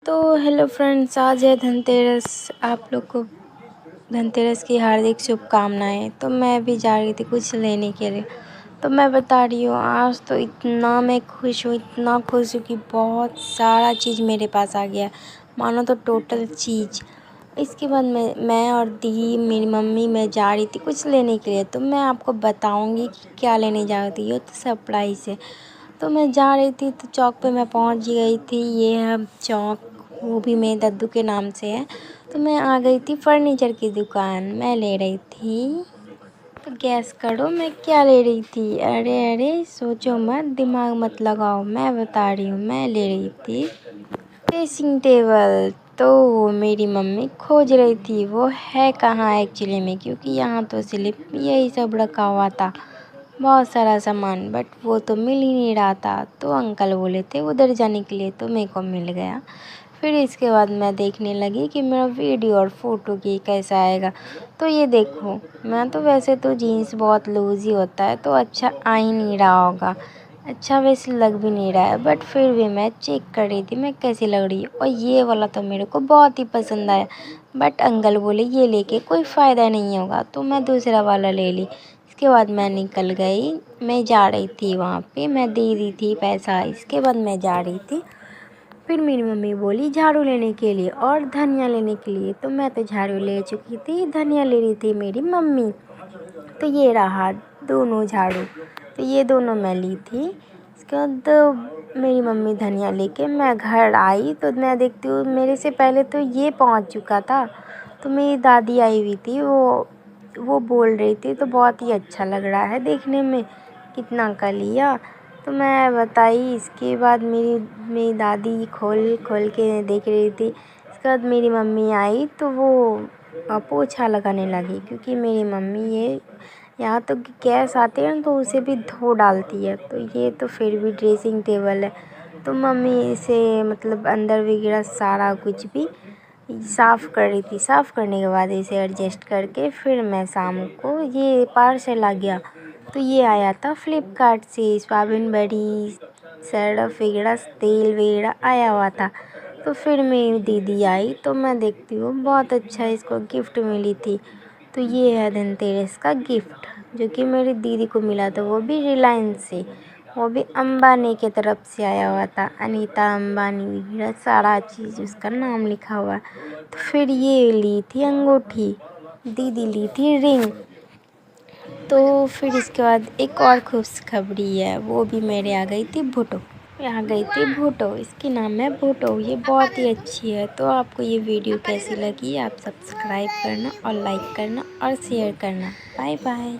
तो hello friends, आज है धनतेरस। आप लोग को धनतेरस की हार्दिक शुभकामनाएं। तो मैं भी जा रही थी कुछ लेने के लिए। तो मैं बता रही हूँ, आज तो इतना मैं खुश हूँ, इतना खुश हूँ कि बहुत सारा चीज़ मेरे पास आ गया, मानो तो टोटल चीज़। इसके बाद मैं और दी, मेरी मम्मी, मैं जा रही थी कुछ लेने के लिए। तो मैं आपको बताऊंगी कि क्या लेने जा रही थी, ये तो सरप्राइज़ है। तो मैं जा रही थी तो चौक पे मैं पहुंच गई थी। ये है चौक, वो भी मेरे दद्दू के नाम से है। तो मैं आ गई थी फर्नीचर की दुकान, मैं ले रही थी। तो गैस करो मैं क्या ले रही थी। अरे अरे, सोचो मत, दिमाग मत लगाओ, मैं बता रही हूँ। मैं ले रही थी ड्रेसिंग टेबल। तो मेरी मम्मी खोज रही थी वो है कहाँ एक्चुअली में, क्योंकि यहाँ तो सिर्फ यही सब रखा हुआ था, बहुत सारा सामान, बट वो तो मिल ही नहीं रहा था। तो अंकल बोले थे उधर जाने के लिए, तो मेरे को मिल गया। फिर इसके बाद मैं देखने लगी कि मेरा वीडियो और फ़ोटो की कैसा आएगा। तो ये देखो, मैं तो वैसे तो जीन्स बहुत लूज़ ही होता है, तो अच्छा आ ही नहीं रहा होगा, अच्छा वैसे लग भी नहीं रहा है, बट फिर भी मैं चेक कर रही थी मैं कैसी लग रही है। और ये वाला तो मेरे को बहुत ही पसंद आया, बट अंकल बोले ये लेके कोई फ़ायदा नहीं होगा, तो मैं दूसरा वाला ले ली। इसके बाद मैं निकल गई, मैं जा रही थी वहाँ पे, मैं दे दी थी पैसा। इसके बाद मैं जा रही थी, फिर मेरी मम्मी बोली झाड़ू लेने के लिए और धनिया लेने के लिए। तो मैं तो झाड़ू ले चुकी थी, धनिया ले रही थी मेरी मम्मी। तो ये रहा दोनों झाड़ू, तो ये दोनों मैं ली थी। इसके बाद मेरी मम्मी धनिया लेके मैं घर आई, तो मैं देखती हूँ मेरे से पहले तो ये पहुँच चुका था। तो मेरी दादी आई हुई थी, वो बोल रही थी तो बहुत ही अच्छा लग रहा है देखने में, कितना का लिया। तो मैं बताई। इसके बाद मेरी दादी खोल खोल के देख रही थी। इसके बाद मेरी मम्मी आई तो वो पोछा लगाने लगी, क्योंकि मेरी मम्मी ये यहाँ तो गैस आते हैं तो उसे भी धो डालती है। तो ये तो फिर भी ड्रेसिंग टेबल है, तो मम्मी इसे मतलब अंदर वगैरह सारा कुछ भी साफ़ कर रही थी। साफ़ करने के बाद इसे एडजस्ट करके फिर मैं शाम को ये पार्सल आ गया। तो ये आया था फ्लिपकार्ट से, सोयाबीन बड़ी, सर्फ वगैरह, तेल वगैरह आया हुआ था। तो फिर मेरी दीदी आई तो मैं देखती हूँ बहुत अच्छा इसको गिफ्ट मिली थी। तो ये है धनतेरस का गिफ्ट, जो कि मेरी दीदी को मिला था, वो भी रिलायंस से, वो भी अंबानी की तरफ से आया हुआ था। अनीता अंबानी वगैरह सारा चीज़ उसका नाम लिखा हुआ है। तो फिर ये ली थी अंगूठी, दीदी ली थी रिंग। तो फिर इसके बाद एक और खुशखबरी है, वो भी मेरे आ गई थी भुटो, आ गई थी भुटो, इसकी नाम है भुटो, ये बहुत ही अच्छी है। तो आपको ये वीडियो कैसी लगी, आप सब्सक्राइब करना और लाइक करना और शेयर करना। Bye bye.